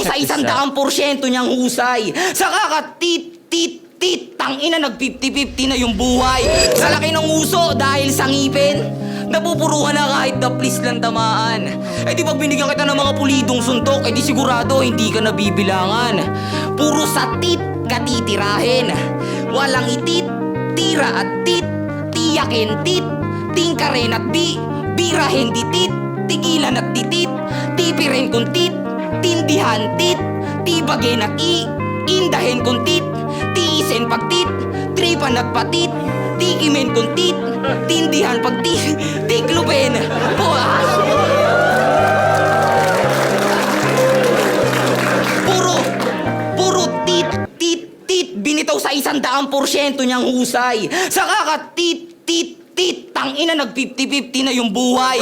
Binitaw sa 100% niyang husay. Sa kakatit, tit, tangina nag 50-50 na yung buhay. Sa laki ng uso dahil sa ngipin, napupuruhan na kahit the please lang tamaan. Eh di pag binigyan kita ng mga pulidong suntok, eh di sigurado hindi ka nabibilangan. Puro sa tit ka titirahin. Walang itit, tira at tit, tiyakin tit, tingkaren at birahin di tit, tigilan at titit, tipirin kung tit, tindihan tit, tibagin at indahin kung tit, tiisen pag tit, tripan at patit, tikimin kung tit, tindihan pag tiklupin. Puro tit, binitaw sa 100% niyang husay. Sa kakatit, tangina nag 50-50 na yung buhay.